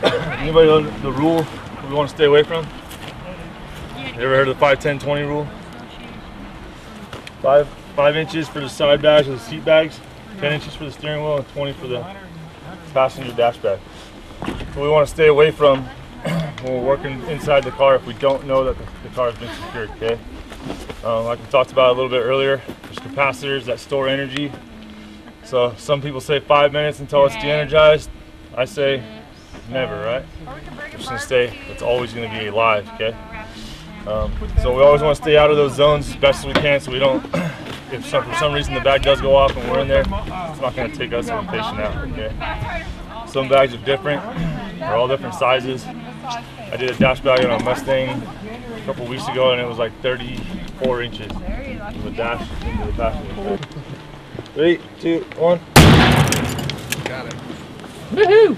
Anybody know the rule we want to stay away from? You ever heard of the 5-10-20 rule? 5 inches for the side bags or the seat bags, 10 inches for the steering wheel, and 20 for the passenger dash bag. So we want to stay away from when we're working inside the car if we don't know that the car has been secured, okay? Like we talked about a little bit earlier, there's capacitors that store energy. So some people say 5 minutes until it's de-energized. I say never, right? We're just gonna stay, it's always gonna be alive, okay? So we always want to stay out of those zones as best as we can so we don't, if for some reason the bag does go off and we're in there, it's not going to take us and the patient out, okay? Some bags are different, they're all different sizes. I did a dash bag on a Mustang a couple weeks ago and it was like 34 inches from the dash into the passenger. 3, 2, 1. Got it. Woohoo!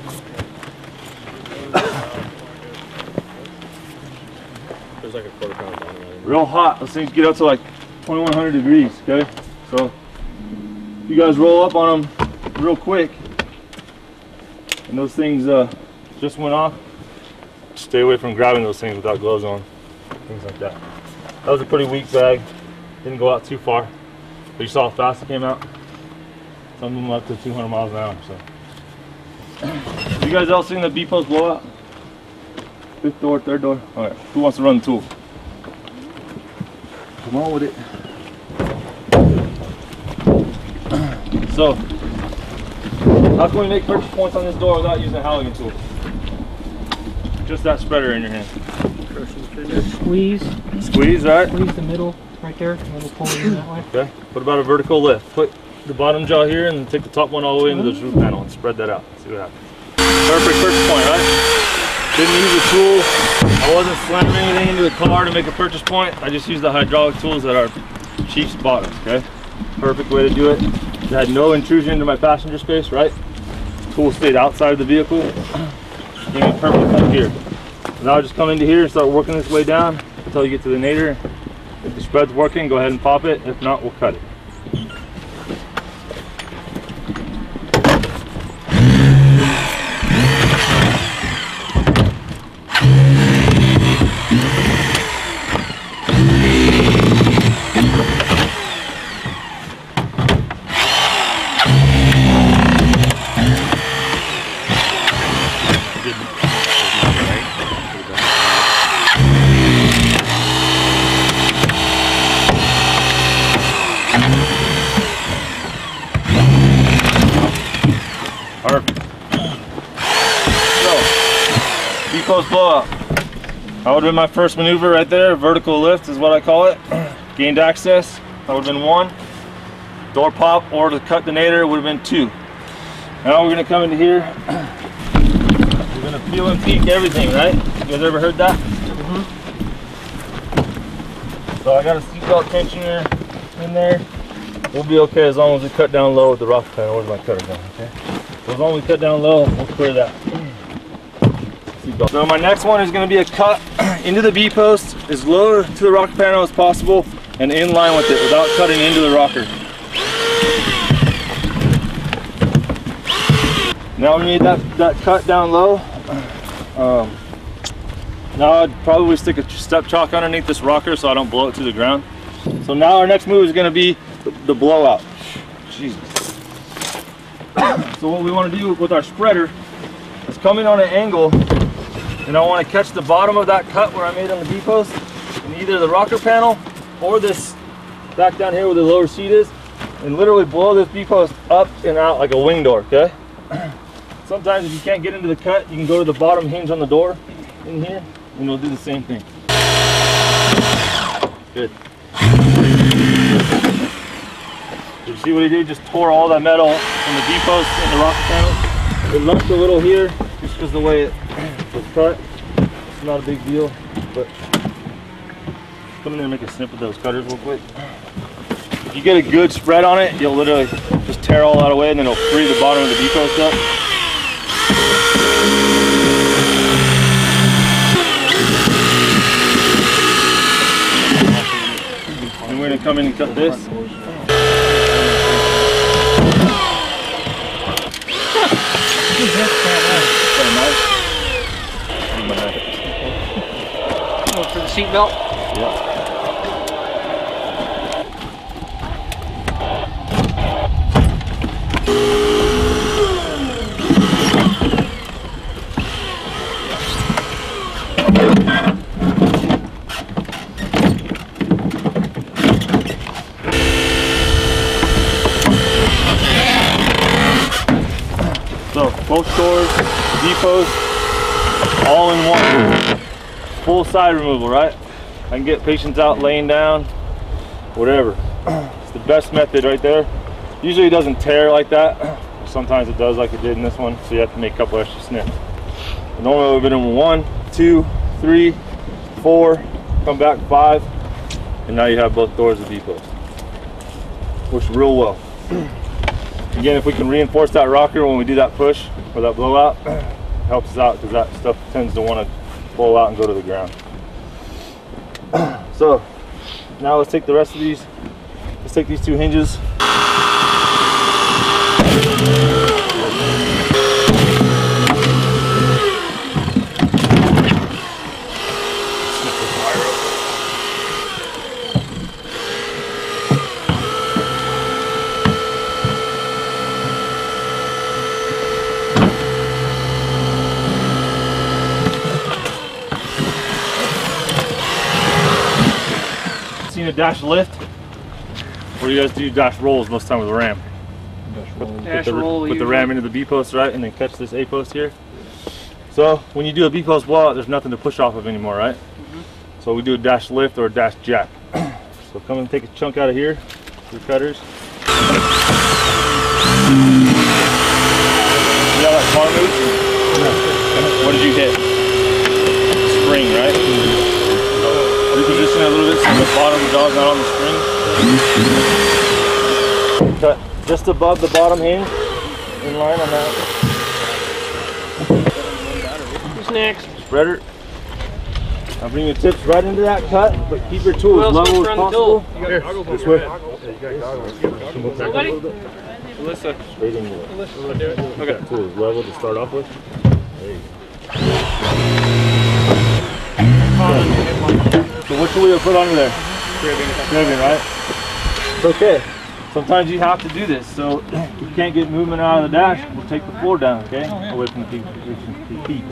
There's like a quarter pound on it. Real hot. Those things get up to like 2100 degrees, okay? So if you guys roll up on them real quick and those things just went off, stay away from grabbing those things without gloves on, things like that. That was a pretty weak bag. Didn't go out too far. But you saw how fast it came out? Some of them up to 200 miles an hour, so. You guys all seen the B-post blowout? 5th door, 3rd door. All right, who wants to run the tool? Come on with it. So, how can we make purchase points on this door without using a Halligan tool? Just that spreader in your hand. Squeeze. Squeeze, right? Squeeze the middle right there, and then we'll pull it in that way. Okay. What about a vertical lift? Put the bottom jaw here and then take the top one all the way into the roof panel and spread that out. See what happens. Perfect purchase point, right? Didn't use a tool. I wasn't slamming anything into the car to make a purchase point. I just used the hydraulic tools that our chiefs bought us, okay? Perfect way to do it. It had no intrusion into my passenger space, right? The tool stayed outside of the vehicle. Gave me perfect up here. So now just come into here and start working this way down until you get to the nadir. If the spread's working, go ahead and pop it. If not, we'll cut it. Perfect. So, B-post blowout. That would have been my first maneuver right there. Vertical lift is what I call it. Gained access. That would have been 1. Door pop or to cut the nadir would have been 2. Now we're going to come into here. We're going to feel and peek everything, right? You guys ever heard that? So I got a seatbelt tensioner in there. We'll be okay as long as we cut down low with the rocker panel. Where's my cutter going? Okay. So as long as we cut down low, we'll clear that. So my next one is going to be a cut into the B-post as low to the rocker panel as possible and in line with it without cutting into the rocker. Now we need that cut down low. Now I'd probably stick a step chalk underneath this rocker so I don't blow it to the ground. So now our next move is going to be the blowout. Jesus. So what we want to do with our spreader is come in on an angle, and I want to catch the bottom of that cut where I made on the B-post in either the rocker panel or this back down here where the lower seat is, and literally blow this B-post up and out like a wing door, okay? Sometimes if you can't get into the cut, you can go to the bottom hinge on the door in here, and we'll do the same thing. Good. Did you see what he did? Just tore all that metal from the B-post and the rocker panel. It lumped a little here, just because the way it was cut. It's not a big deal, but come in there and make a snip with those cutters real quick. If you get a good spread on it, you'll literally just tear all that away, and then it'll free the bottom of the B-post up. And we're going to come in and cut this. seatbelt? Yep. So both doors, depots, all in one. Full side removal, right? I can get patients out laying down, whatever. It's the best method right there. Usually it doesn't tear like that. Sometimes it does like it did in this one, so you have to make a couple extra snips. But normally we've been in 1, 2, 3, 4, come back 5, and now you have both doors of depots. Works real well. Again, if we can reinforce that rocker when we do that push or that blowout, helps us out because that stuff tends to want to blow out and go to the ground. So now let's take the rest of these. Let's take these 2 hinges. Seen a dash lift? Or you guys do dash rolls most of the time with a ram? Dash roll. Put the ram into the B post, right? And then catch this A post here. So when you do a B post blowout, there's nothing to push off of anymore, right? So we do a dash lift or a dash jack. So come and take a chunk out of here, your cutters. See how that car moves? What did you hit? Spring, right? Reposition it a little bit so the bottom of the dog's not on the string. Cut just above the bottom hinge, in line on that. Who's next? Spreader. Now bring your tips right into that cut, but keep your tool as level as possible. Here, This way. Somebody? Alyssa. Straight into it. I'll do it. Okay. Tool is level to start off with. There you go. So what should we put under there? Caribbean, right? It's okay. Sometimes you have to do this. So if you can't get movement out of the dash, we'll take the floor down, okay? Away from the feet.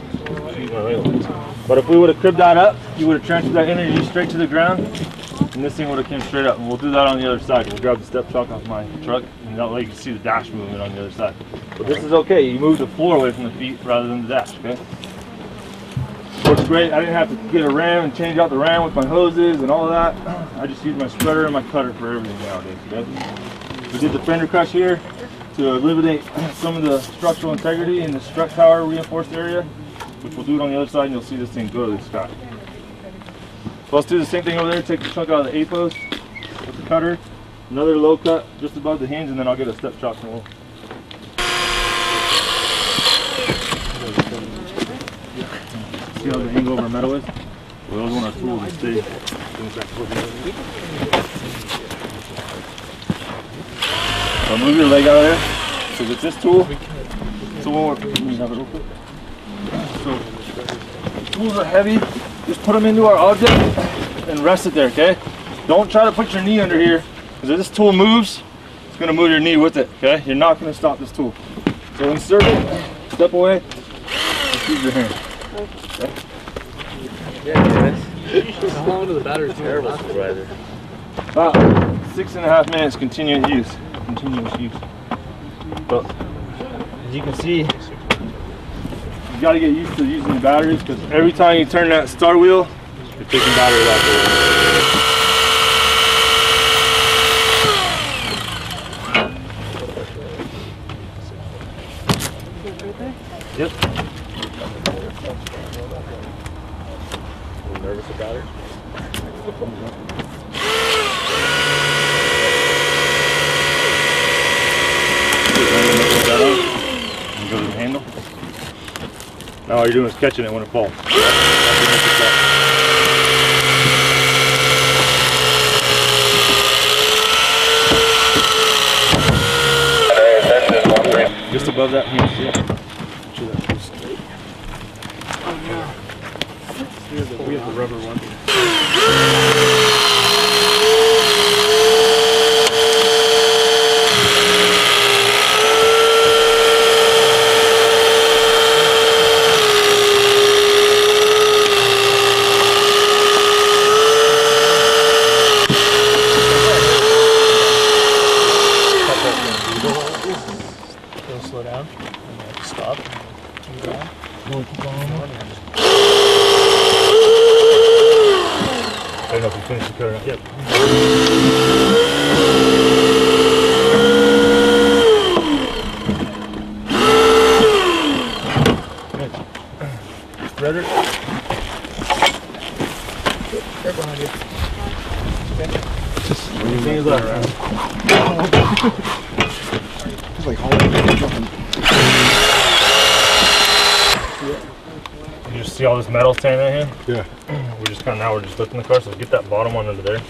But if we would have cribbed that up, you would have transferred that energy straight to the ground, and this thing would have came straight up. And we'll do that on the other side. We'll grab the step shock off my truck, and that way you can see the dash movement on the other side. But this is okay. You move the floor away from the feet rather than the dash, okay? Works great. I didn't have to get a ram and change out the ram with my hoses and all of that. I just use my spreader and my cutter for everything nowadays, okay? We did the fender crush here to eliminate some of the structural integrity in the strut tower reinforced area, which we'll do it on the other side, and you'll see this thing go to the sky. So let's do the same thing over there. Take the chunk out of the A post with the cutter, another low cut just above the hinge, and then I'll get a step shock and we'll. See how the angle of our metal is? We always want our tool to stay. So move your leg out of there. So with this tool, so let me have it real quick. So tools are heavy. Just put them into our object and rest it there, okay? Don't try to put your knee under here, because if this tool moves, it's going to move your knee with it, okay? You're not going to stop this tool. So insert it, step away, and use your hand. Okay? Yeah, guys. How long do the batteries terrible supervisor? About 6.5 minutes continuous use. But as you can see, you got to get used to using the batteries, because every time you turn that start wheel, you're taking batteries out there. Yep. A little nervous about it? And go to the handle. Now all you're doing is catching it when it falls. Just above that hinge, yeah. Make sure that goes straight. We have the rubber one. Slow down and then stop. Keep going. I don't know if you finished the cut or not. Yep. Spreader. Right behind you. Just anything is left. It's like you just see all this metal standing in here? Yeah. We're just now we're just lifting the car, so get that bottom one under there.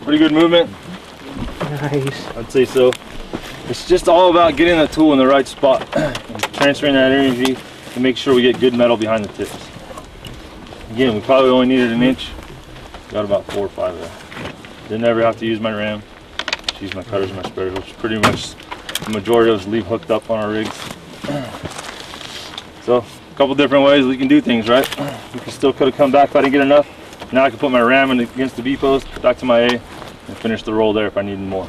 Pretty good movement. Nice. I'd say so. It's just all about getting the tool in the right spot and transferring that energy to make sure we get good metal behind the tips. Again, we probably only needed an inch. Got about 4 or 5 there. Didn't ever have to use my ram. Just use my cutters and my spreader, which pretty much the majority of us leave hooked up on our rigs. So, a couple different ways we can do things, right? We can still could have come back if I didn't get enough. Now I can put my ram against the B post, back to my A, and finish the roll there if I needed more.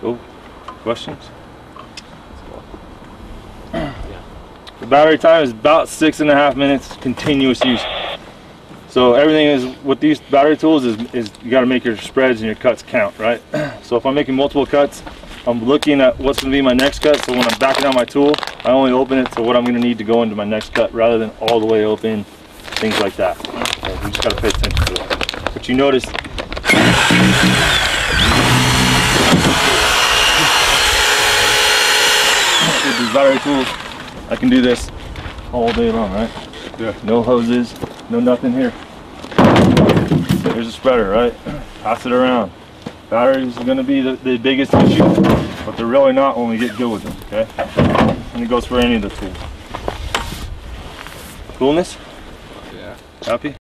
Oh, questions? The battery time is about 6.5 minutes continuous use. So everything is with these battery tools is you got to make your spreads and your cuts count, right? So if I'm making multiple cuts, I'm looking at what's going to be my next cut. So when I'm backing out my tool, I only open it to what I'm going to need to go into my next cut, rather than all the way open, things like that. So we just got to pay attention to it. But you notice. With these battery tools, I can do this all day long, right? Yeah. No hoses, no nothing here. So here's a spreader, right? Pass it around. Batteries are going to be the biggest issue, but they're really not when we get good with them, okay? And it goes for any of the tools. Coolness? Yeah. Happy?